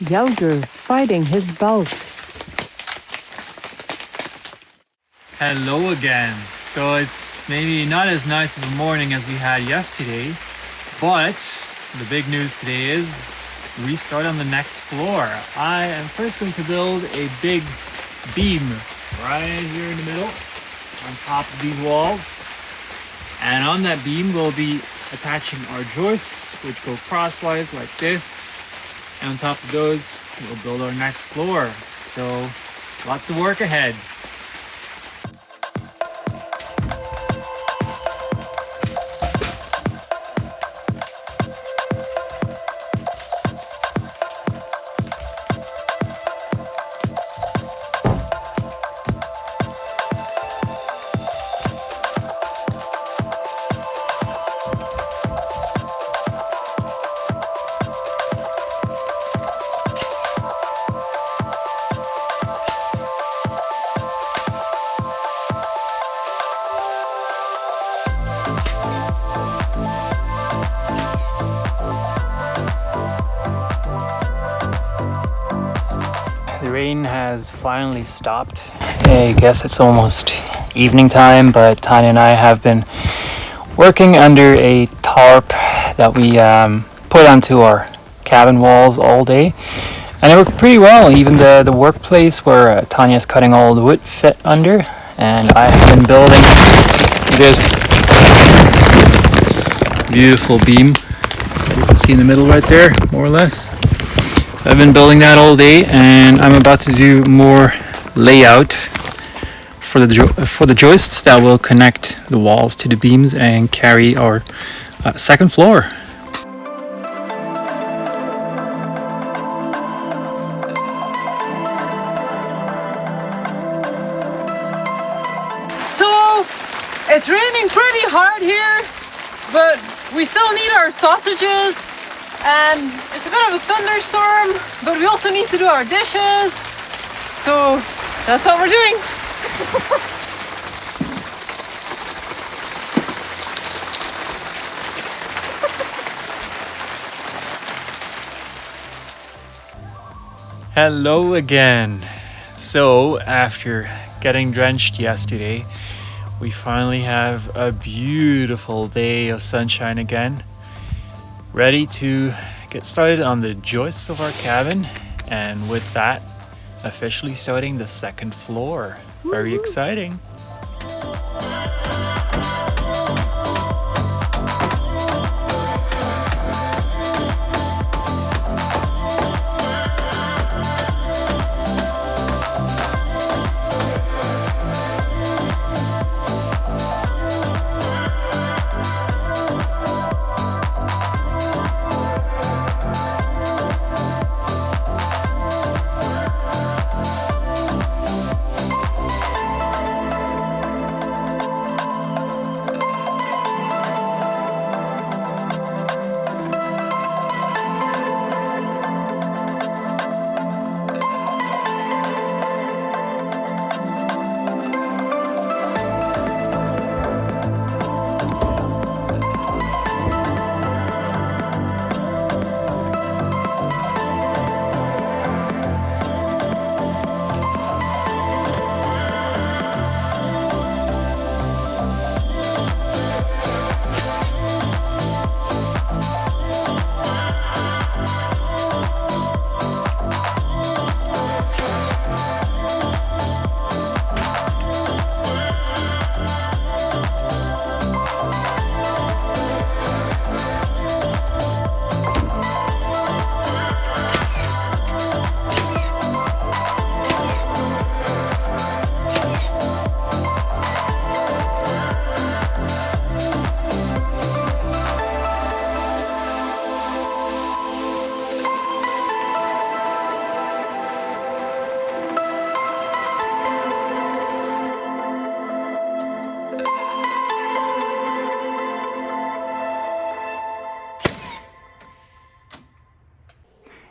Younger fighting his belt. Hello again. So it's maybe not as nice of a morning as we had yesterday, but the big news today is we start on the next floor. I am first going to build a big beam right here in the middle on top of these walls. And on that beam we'll be attaching our joists, which go crosswise like this. And on top of those, we'll build our next floor. So lots of work ahead. The rain has finally stopped. I guess it's almost evening time, but Tanya and I have been working under a tarp that we put onto our cabin walls all day. And it worked pretty well. Even the workplace where Tanya's cutting all the wood fit under. And I have been building this beautiful beam. You can see in the middle right there, more or less. So I've been building that all day, and I'm about to do more layout for the joists that will connect the walls to the beams and carry our second floor. So it's raining pretty hard here, but we still need our sausages. And it's a bit of a thunderstorm, but we also need to do our dishes. So that's what we're doing. Hello again. So after getting drenched yesterday, we finally have a beautiful day of sunshine again. Ready to get started on the joists of our cabin, and with that, officially starting the second floor. Very exciting.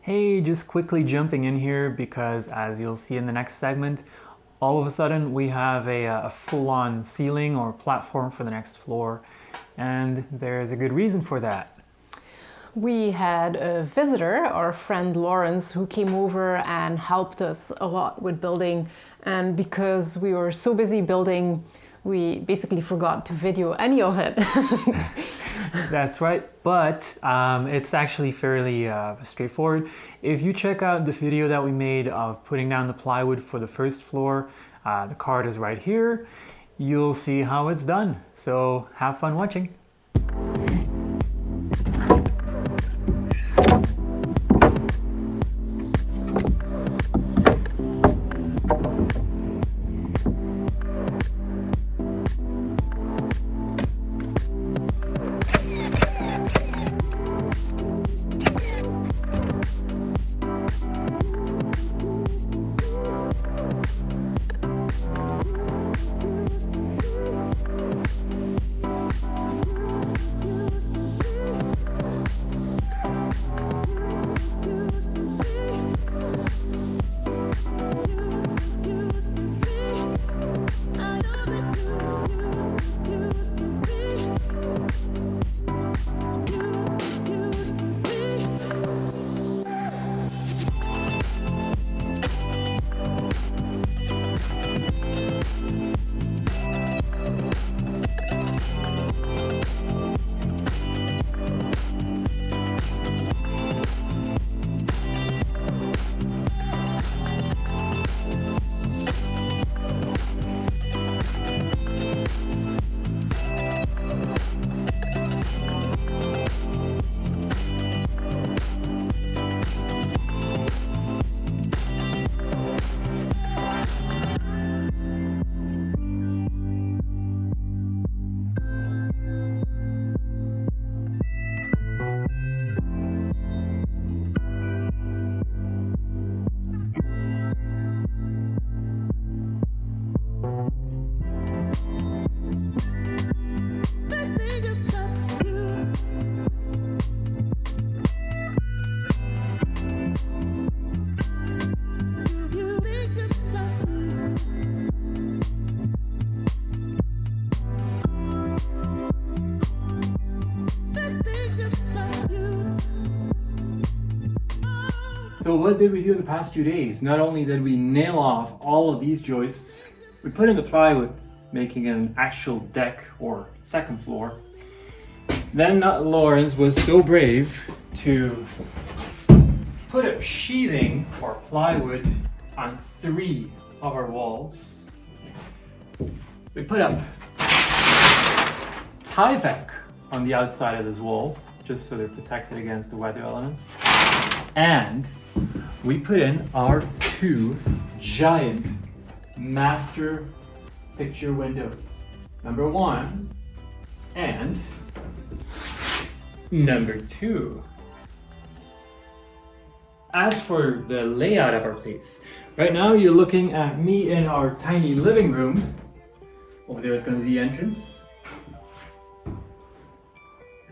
Hey, just quickly jumping in here because as you'll see in the next segment, all of a sudden we have a full-on ceiling or platform for the next floor, and there's a good reason for that. we had a visitor, our friend Lawrence, who came over and helped us a lot with building. And because we were so busy building, we basically forgot to video any of it. That's right, but it's actually fairly straightforward. If you check out the video that we made of putting down the plywood for the first floor, the card is right here. You'll see how it's done. So have fun watching. So what did we do the past 2 days? Not only did we nail off all of these joists, we put in the plywood, making an actual deck or second floor. Then Lawrence was so brave to put up sheathing or plywood on 3 of our walls. We put up Tyvek on the outside of these walls, just so they're protected against the weather elements. And we put in our 2 giant master picture windows. Number 1 and number 2. As for the layout of our place, right now you're looking at me in our tiny living room. Over there is going to be the entrance.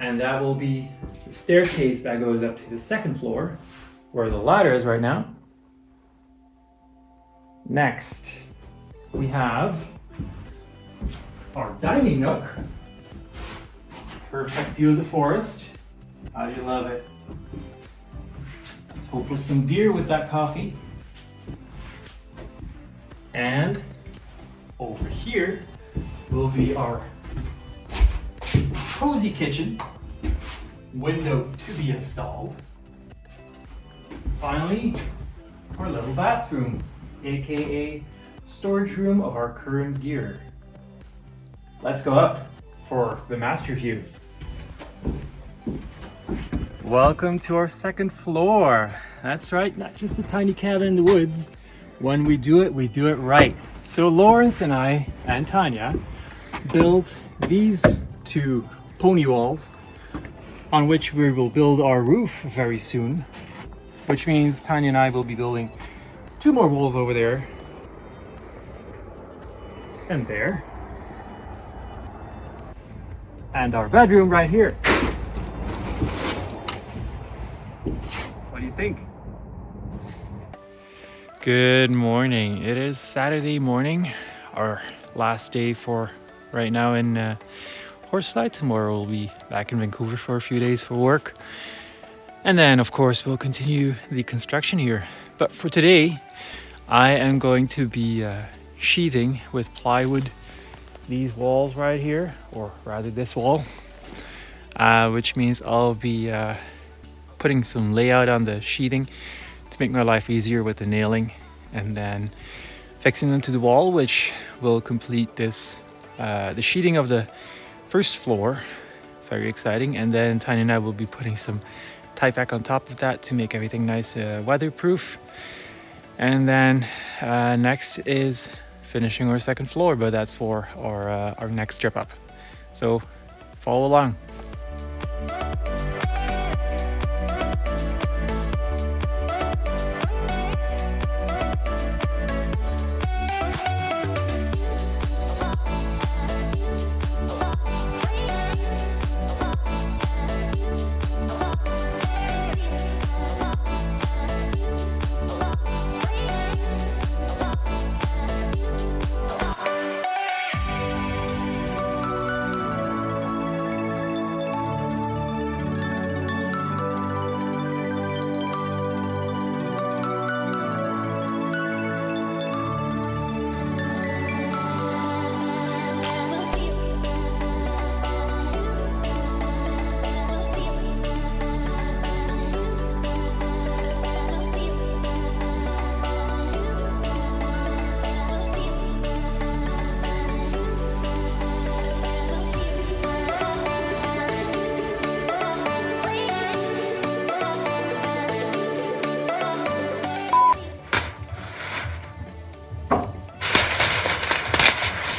And that will be the staircase that goes up to the second floor, where the ladder is right now. Next, we have our dining nook. Perfect view of the forest. How do you love it? Let's hope for some deer with that coffee. And over here will be our cozy kitchen. Window to be installed. Finally, our little bathroom, aka storage room of our current gear. Let's go up for the master view. Welcome to our second floor. That's right, not just a tiny cabin in the woods. When we do it right. So Lawrence and I and Tanya built these 2 pony walls on which we will build our roof very soon, which means Tanya and I will be building 2 more walls over there and there, and our bedroom right here. What do you think? Good morning. It is Saturday morning, our last day for right now in Horsley. Tomorrow we'll be back in Vancouver for a few days for work. And then of course we'll continue the construction here. But for today, I am going to be sheathing with plywood these walls right here, or rather this wall, which means I'll be putting some layout on the sheathing to make my life easier with the nailing, and then fixing them to the wall, which will complete this the sheeting of the first floor. Very exciting. And then Tiny and I will be putting some Tyvek on top of that to make everything nice weatherproof. And then next is finishing our second floor, but that's for our next trip up. So follow along.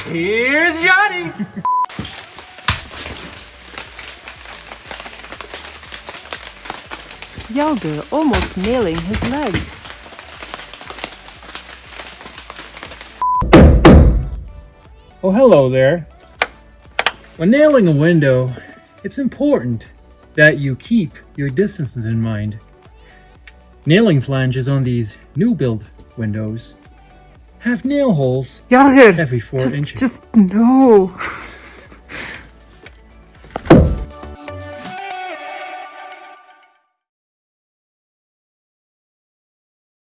Here's Johnny! Yelder almost nailing his leg. Oh, hello there. When nailing a window, it's important that you keep your distances in mind. Nailing flanges on these new build windows have nail holes Yelder, every 4 inches. just no.